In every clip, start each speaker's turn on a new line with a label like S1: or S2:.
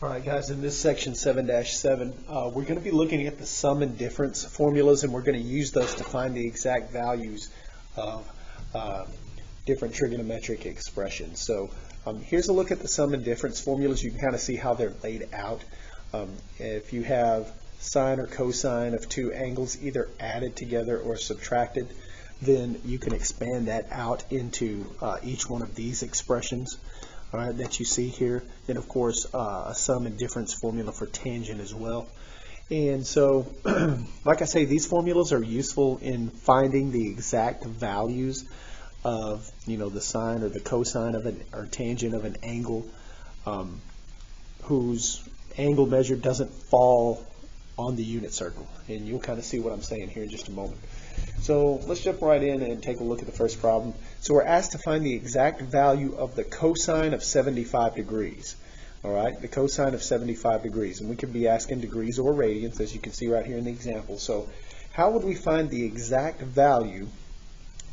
S1: All right, guys, in this section 7-7, we're going to be looking at the sum and difference formulas, and we're going to use those to find the exact values of different trigonometric expressions. So here's a look at the sum and difference formulas. You can kind of see how they're laid out. If you have sine or cosine of two angles either added together or subtracted, then you can expand that out into each one of these expressions. All right, that you see here. Then, of course, a sum and difference formula for tangent as well. And so, like I say, these formulas are useful in finding the exact values of, the sine or the cosine of an or tangent of an angle whose angle measure doesn't fall on the unit circle. And you'll kind of see what I'm saying here in just a moment. So let's jump right in and take a look at the first problem. So we're asked to find the exact value of the cosine of 75 degrees. All right, the cosine of 75 degrees. And we could be asking degrees or radians, as you can see right here in the example. So how would we find the exact value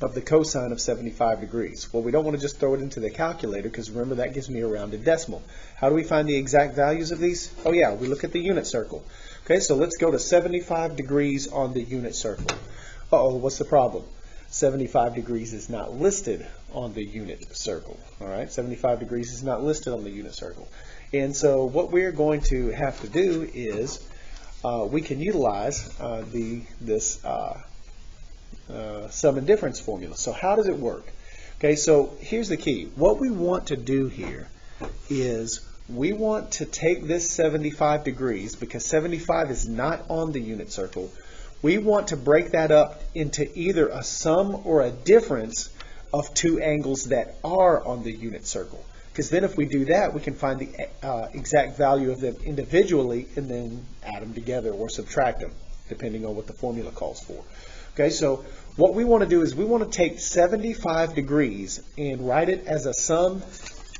S1: of the cosine of 75 degrees? Well, we don't want to just throw it into the calculator, because remember, that gives me a rounded decimal. How do we find the exact values of these? Oh yeah, we look at the unit circle. Okay, so let's go to 75 degrees on the unit circle. Uh-oh, what's the problem? 75 degrees is not listed on the unit circle. All right, 75 degrees is not listed on the unit circle. And so what we're going to have to do is we can utilize this sum and difference formula. So how does it work? Okay, so here's the key. What we want to do here is we want to take this 75 degrees, because 75 is not on the unit circle. We want to break that up into either a sum or a difference of two angles that are on the unit circle. Because then if we do that, we can find the exact value of them individually and then add them together or subtract them, depending on what the formula calls for. Okay, so what we want to do is we want to take 75 degrees and write it as a sum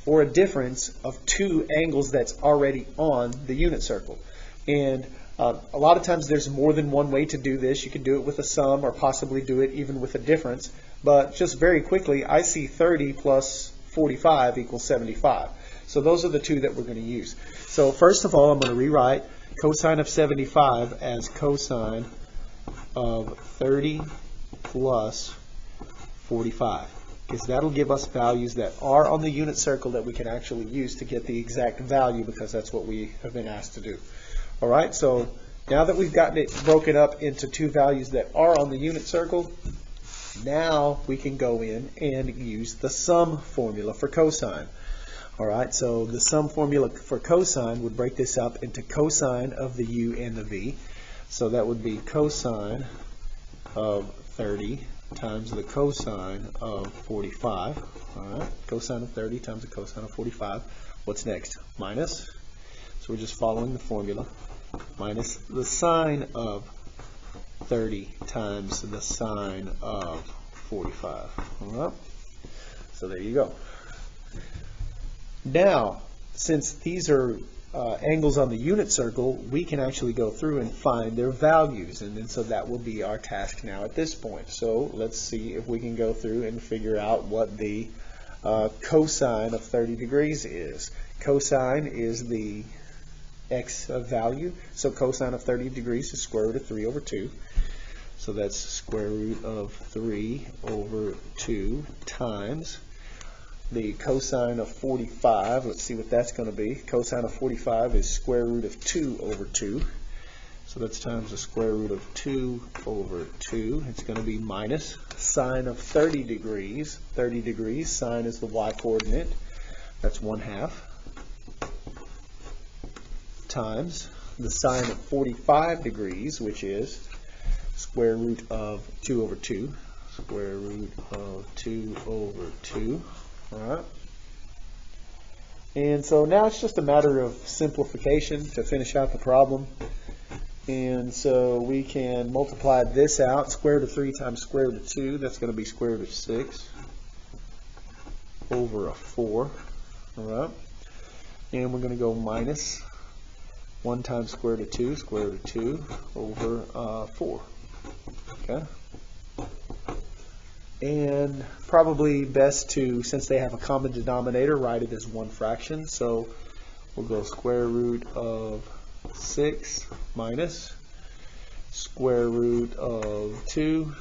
S1: or a difference of two angles that's already on the unit circle. And a lot of times there's more than one way to do this. You could do it with a sum or possibly do it even with a difference. But just very quickly, I see 30 plus 45 equals 75. So those are the two that we're going to use. So first of all, I'm going to rewrite cosine of 75 as cosine of 30 plus 45. Because that'll give us values that are on the unit circle that we can actually use to get the exact value, because that's what we have been asked to do. All right, so now that we've gotten it broken up into two values that are on the unit circle, now we can go in and use the sum formula for cosine. All right, so the sum formula for cosine would break this up into cosine of the u and the v. So that would be cosine of 30 times the cosine of 45. All right, cosine of 30 times the cosine of 45. What's next? Minus. So we're just following the formula. Minus the sine of 30 times the sine of 45. All right. So there you go. Now, since these are angles on the unit circle, we can actually go through and find their values, and then so that will be our task now at this point. So let's see if we can go through and figure out what the cosine of 30 degrees is. Cosine is the x value, so cosine of 30 degrees is square root of 3 over 2. So that's square root of 3 over 2 times the cosine of 45. Let's see what that's going to be. Cosine of 45 is square root of 2 over 2. So that's times the square root of 2 over 2. It's going to be minus sine of 30 degrees. 30 degrees, sine is the y coordinate. That's 1/2. Times the sine of 45 degrees, which is square root of 2 over 2. Square root of 2 over 2. All right. And so now it's just a matter of simplification to finish out the problem. And so we can multiply this out. Square root of 3 times square root of 2. That's going to be square root of 6 over a 4. All right. And we're going to go minus 1 times square root of 2, square root of 2 over 4. Okay. And probably best to, since they have a common denominator, write it as one fraction. So we'll go square root of 6 minus square root of 2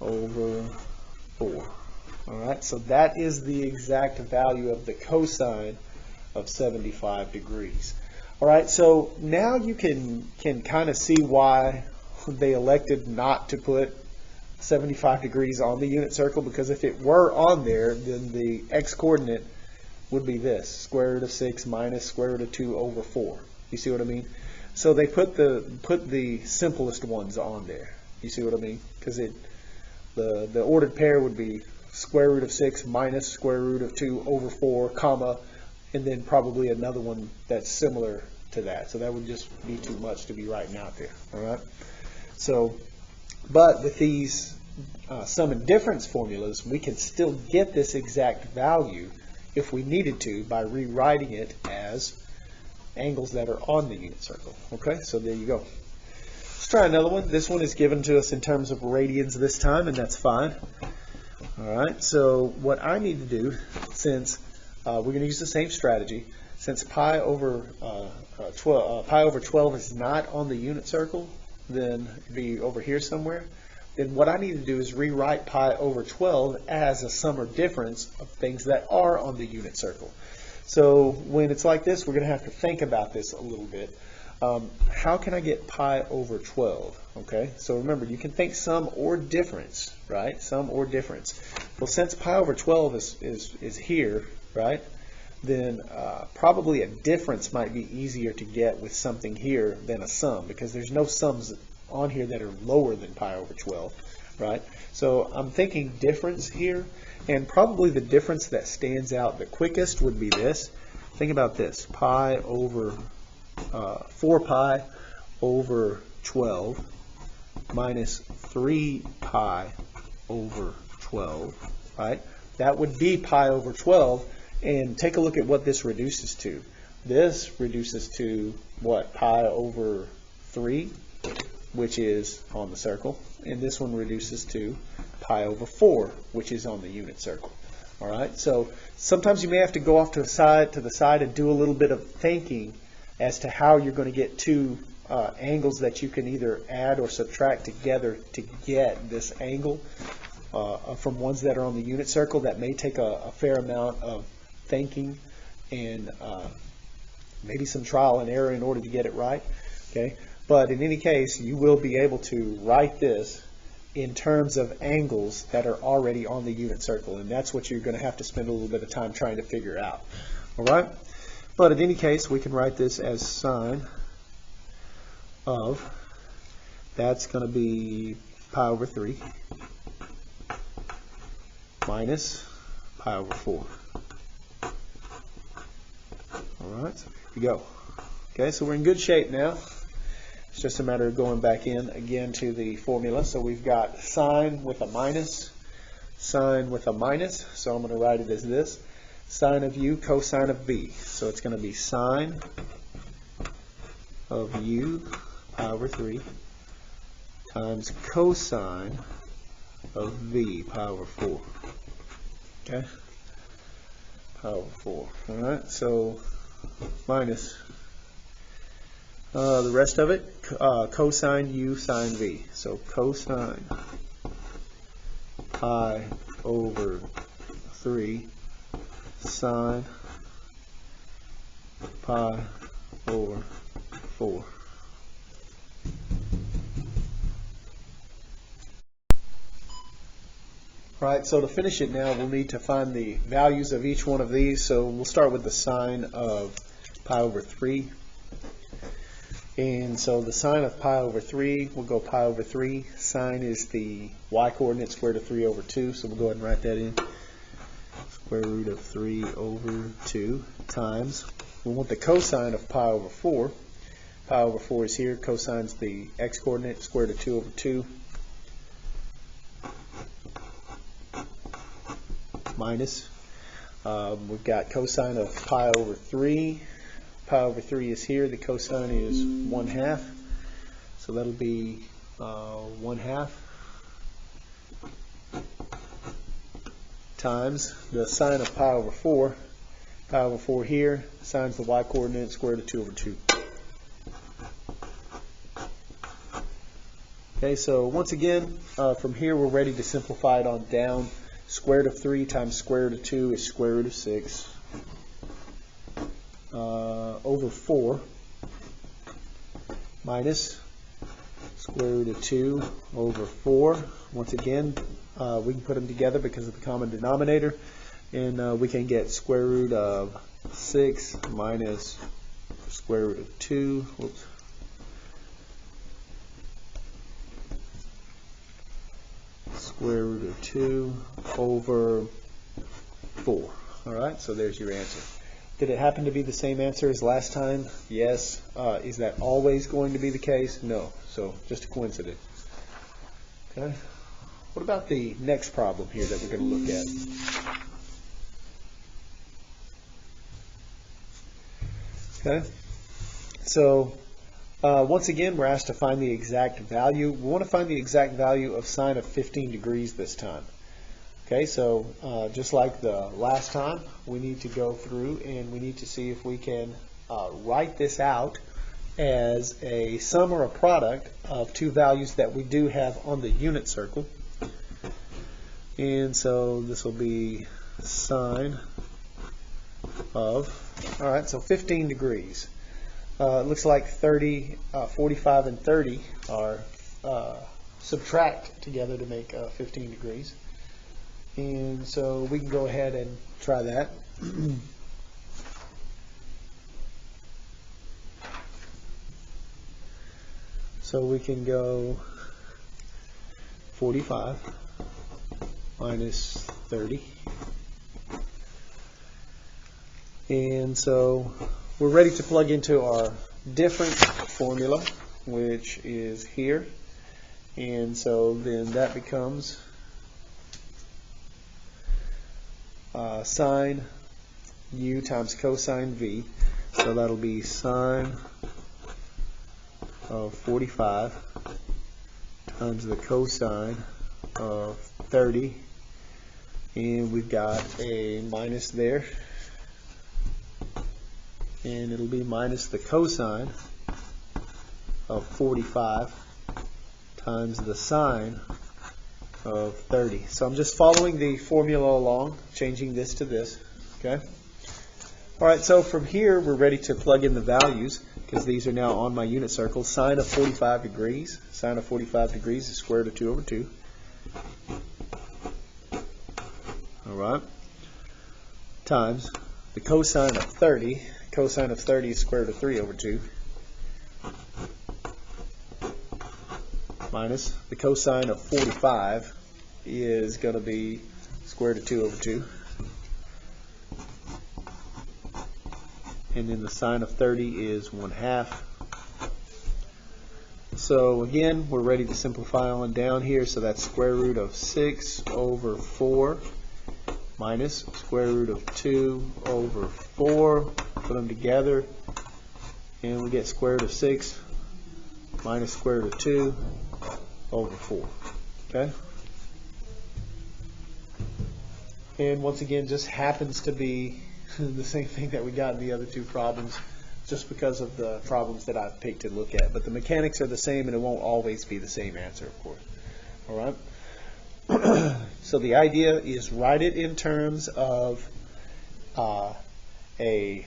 S1: over 4. All right, so that is the exact value of the cosine of 75 degrees. All right, so now you can kind of see why they elected not to put 75 degrees on the unit circle, because if it were on there, then the x-coordinate would be this, square root of 6 minus square root of 2 over 4. You see what I mean? So they put the simplest ones on there. You see what I mean? Because the ordered pair would be square root of 6 minus square root of 2 over 4, comma, and then probably another one that's similar to that. So that would just be too much to be writing out there. All right. So, but with these sum and difference formulas, we can still get this exact value if we needed to by rewriting it as angles that are on the unit circle. Okay, so there you go. Let's try another one. This one is given to us in terms of radians this time, and that's fine. All right, so what I need to do, since we're going to use the same strategy, since pi over 12 is not on the unit circle, then it'd be over here somewhere. Then what I need to do is rewrite pi over 12 as a sum or difference of things that are on the unit circle. So when it's like this, we're going to have to think about this a little bit. How can I get pi over 12? Okay, so remember, you can think sum or difference, right? Sum or difference. Well, since pi over 12 is here, right, then probably a difference might be easier to get with something here than a sum, because there's no sums on here that are lower than pi over 12, right? So I'm thinking difference here, and probably the difference that stands out the quickest would be this. Think about this, pi over 4 pi over 12 minus 3 pi over 12, right? That would be pi over 12, and take a look at what this reduces to. This reduces to what? Pi over 3, which is on the circle, and this one reduces to pi over 4, which is on the unit circle. All right, so sometimes you may have to go off to the side and do a little bit of thinking as to how you're going to get two angles that you can either add or subtract together to get this angle from ones that are on the unit circle. That may take a fair amount of thinking and maybe some trial and error in order to get it right. Okay, but in any case, you will be able to write this in terms of angles that are already on the unit circle, and that's what you're going to have to spend a little bit of time trying to figure out. All right, but in any case, we can write this as sine of, that's going to be pi over 3 minus pi over 4. All right, so here we go. Okay, so we're in good shape now. It's just a matter of going back in again to the formula. So we've got sine with a minus, sine with a minus. So I'm going to write it as this: sine of u cosine of v. So it's going to be sine of u pi over 3 times cosine of v pi over 4. Okay, pi over 4. All right, so minus the rest of it, cosine u sine v. So cosine pi over 3 sine pi over 4. Right, so to finish it now, we'll need to find the values of each one of these. So we'll start with the sine of pi over 3. And so the sine of pi over 3, we'll go pi over 3. Sine is the y-coordinate, square root of 3 over 2. So we'll go ahead and write that in. Square root of 3 over 2 times. We want the cosine of pi over 4. Pi over 4 is here. Cosine's the x-coordinate, square root of 2 over 2. Minus. We've got cosine of pi over 3. Pi over 3 is here. The cosine is 1/2. So that'll be 1/2 times the sine of pi over 4. pi over 4 here, sine's the y coordinate, square root of 2 over 2. Okay, so once again, from here we're ready to simplify it on down. Square root of 3 times square root of 2 is square root of 6 over 4 minus square root of 2 over 4. Once again, we can put them together because of the common denominator, and we can get square root of 6 minus square root of 2. Whoops. Square root of 2 over 4. All right, so there's your answer. Did it happen to be the same answer as last time? Yes. Is that always going to be the case? No. So just a coincidence. Okay. What about the next problem here that we're going to look at? Okay. So once again, we're asked to find the exact value. We want to find the exact value of sine of 15 degrees this time. Okay, so just like the last time, we need to go through and we need to see if we can write this out as a sum or a product of two values that we do have on the unit circle. And so this will be sine of, all right, so 15 degrees. It looks like 30, 45 and 30 are subtract together to make 15 degrees. And so we can go ahead and try that. So we can go 45 minus 30. And so we're ready to plug into our difference formula, which is here. And so then that becomes sine u times cosine v. So that'll be sine of 45 times the cosine of 30. And we've got a minus there. And it'll be minus the cosine of 45 times the sine of 30. So I'm just following the formula along, changing this to this. Okay. All right, so from here we're ready to plug in the values because these are now on my unit circle. Sine of 45 degrees. Sine of 45 degrees is square root of 2 over 2. All right. Times the cosine of 30. Cosine of 30 is square root of 3 over 2. Minus the cosine of 45 is going to be square root of 2 over 2. And then the sine of 30 is 1/2. So again, we're ready to simplify on down here. So that's square root of 6 over 4 minus square root of 2 over 4. Put them together, and we get square root of 6 minus square root of 2 over 4. Okay? And once again, just happens to be the same thing that we got in the other two problems, just because of the problems that I've picked to look at. But the mechanics are the same, and it won't always be the same answer, of course. All right? So the idea is write it in terms of a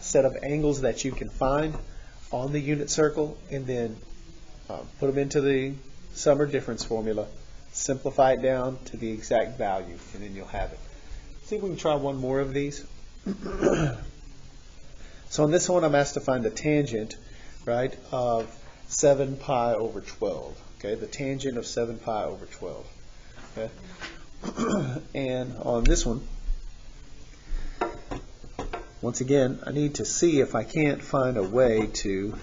S1: set of angles that you can find on the unit circle, and then put them into the sum or difference formula, simplify it down to the exact value, and then you'll have it. See if we can try one more of these. So on this one, I'm asked to find the tangent, right, of 7 pi over 12. Okay, the tangent of 7 pi over 12. Okay, and on this one, once again, I need to see if I can't find a way to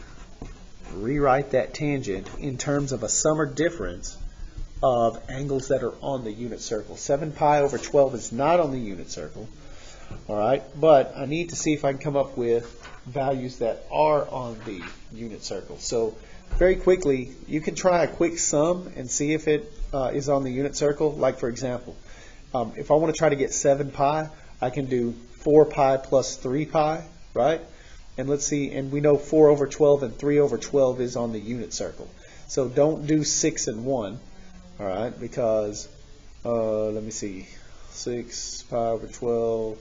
S1: rewrite that tangent in terms of a sum or difference of angles that are on the unit circle. 7 pi over 12 is not on the unit circle, all right, but I need to see if I can come up with values that are on the unit circle. So very quickly, you can try a quick sum and see if it is on the unit circle. Like for example, if I want to try to get 7 pi, I can do 4 pi plus 3 pi, right? And let's see, and we know 4 over 12 and 3 over 12 is on the unit circle. So don't do 6 and 1, all right, because, let me see, 6 pi over 12,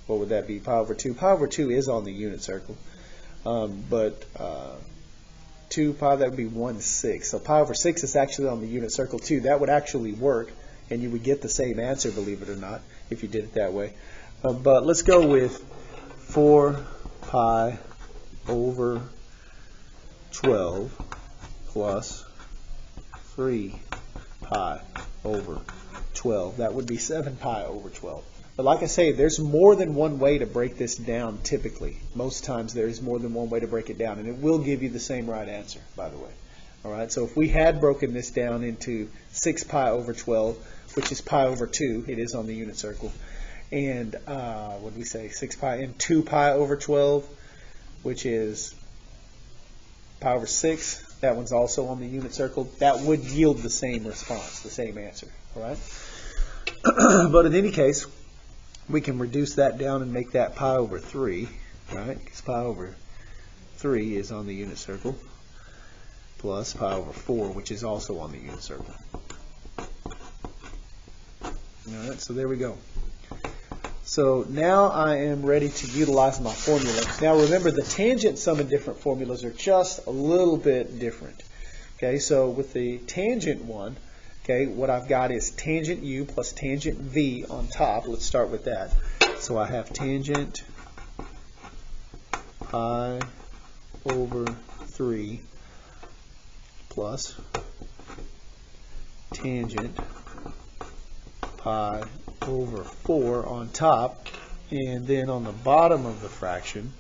S1: what would that be, pi over 2? Pi over 2 is on the unit circle, but 2 pi, that would be 1/6. So pi over 6 is actually on the unit circle too. That would actually work, and you would get the same answer, believe it or not, if you did it that way. But let's go with 4 pi over 12 plus 3 pi over 12. That would be 7 pi over 12. But like I say, there's more than one way to break this down typically. Most times there is more than one way to break it down, and it will give you the same right answer, by the way. All right, so if we had broken this down into 6 pi over 12, which is pi over 2, it is on the unit circle, and what did we say, 6 pi, and 2 pi over 12, which is pi over 6, that one's also on the unit circle, that would yield the same response, the same answer. All right, but in any case, we can reduce that down and make that pi over 3, right? Because pi over 3 is on the unit circle, plus pi over 4, which is also on the unit circle. All right, so there we go. So now I am ready to utilize my formulas. Now remember, the tangent sum and different formulas are just a little bit different. Okay, so with the tangent one, okay, what I've got is tangent u plus tangent v on top. Let's start with that. So I have tangent pi over 3 plus tangent pi over 4 on top, and then on the bottom of the fraction,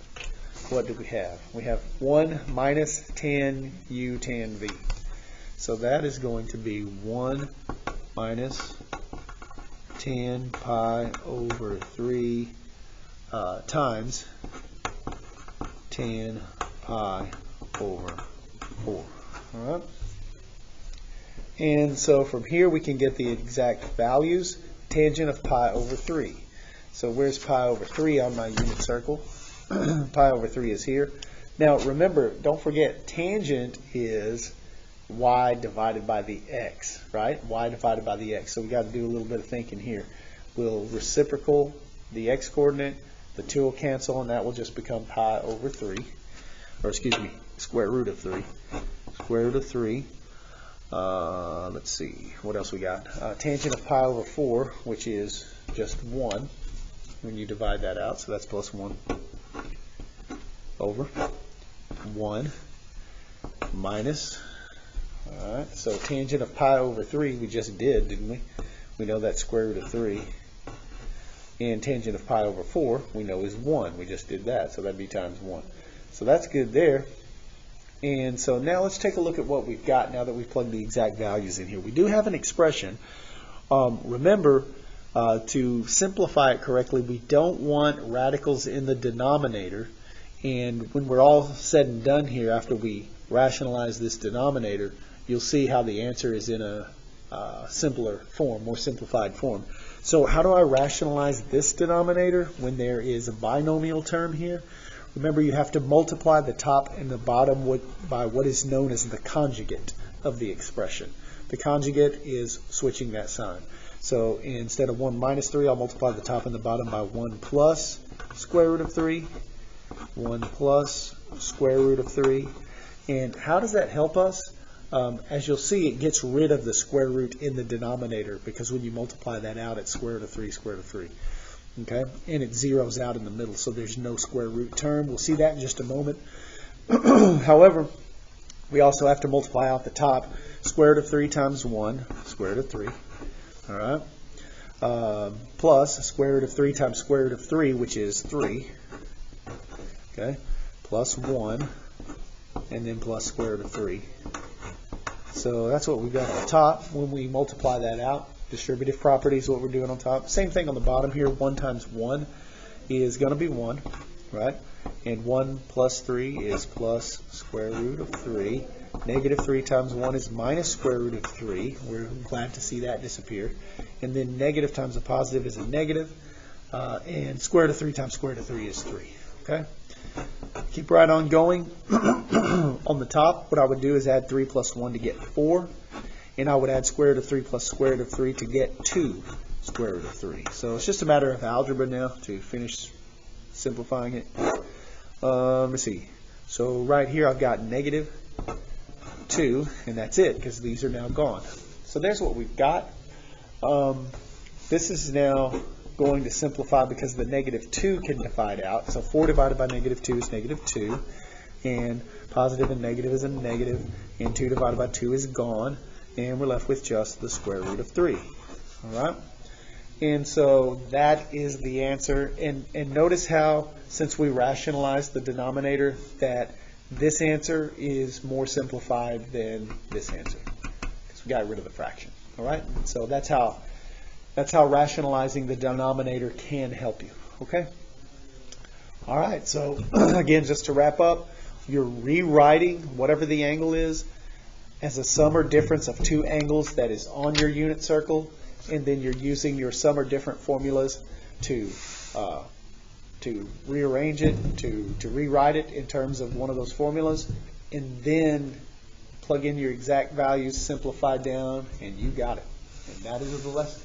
S1: what do we have? We have 1 minus tan u tan v. So that is going to be 1 minus tan pi over 3 times tan pi over 4. All right? And so from here we can get the exact values. Tangent of pi over 3. So where's pi over 3 on my unit circle? Pi over 3 is here. Now remember, don't forget, tangent is y divided by the x, right? Y divided by the x. So we got to do a little bit of thinking here. We'll reciprocal the x coordinate, the 2 will cancel, and that will just become pi over 3. Or excuse me, square root of 3. Square root of 3. Let's see, what else we got? Tangent of pi over 4, which is just 1 when you divide that out, so that's plus 1 over 1 minus, all right, so tangent of pi over 3 we just did, didn't we? We know that's square root of 3. And tangent of pi over 4 we know is 1. We just did that, so that'd be times 1. So that's good there. And so now let's take a look at what we've got now that we've plugged the exact values in here. We do have an expression. Remember, to simplify it correctly, we don't want radicals in the denominator. And when we're all said and done here, after we rationalize this denominator, you'll see how the answer is in a simpler form, more simplified form. So how do I rationalize this denominator when there is a binomial term here? Remember, you have to multiply the top and the bottom by what is known as the conjugate of the expression. The conjugate is switching that sign. So instead of 1 minus 3, I'll multiply the top and the bottom by 1 plus square root of 3, 1 plus square root of 3. And how does that help us? As you'll see, it gets rid of the square root in the denominator, because when you multiply that out, it's square root of 3, square root of 3. Okay, and it zeroes out in the middle, so there's no square root term. We'll see that in just a moment. However, we also have to multiply out the top. Square root of 3 times 1, square root of 3. All right, plus square root of 3 times square root of 3, which is 3. Okay, plus 1, and then plus square root of 3. So that's what we've got on the top. When we multiply that out, distributive properties, what we're doing on top. Same thing on the bottom here. 1 times 1 is going to be 1, right? And 1 plus 3 is plus square root of 3. Negative 3 times 1 is minus square root of 3. We're glad to see that disappear. And then negative times a positive is a negative. and square root of 3 times square root of 3 is 3. Okay? Keep right on going. On the top, what I would do is add 3 plus 1 to get 4. And I would add square root of 3 plus square root of 3 to get 2 square root of 3. So it's just a matter of algebra now to finish simplifying it. Let me see. So right here I've got negative 2, and that's it because these are now gone. So there's what we've got. This is now going to simplify because the negative 2 can divide out. So 4 divided by negative 2 is negative 2, and positive and negative is a negative, and 2 divided by 2 is gone, and we're left with just the square root of 3. All right? And so that is the answer. And notice how, since we rationalized the denominator, that this answer is more simplified than this answer because we got rid of the fraction. All right? So that's how rationalizing the denominator can help you. Okay? All right. So again, just to wrap up, you're rewriting whatever the angle is as a sum or difference of two angles that is on your unit circle, and then you're using your sum or different formulas to rearrange it, to rewrite it in terms of one of those formulas, and then plug in your exact values, simplify down, and you got it. And that is the lesson.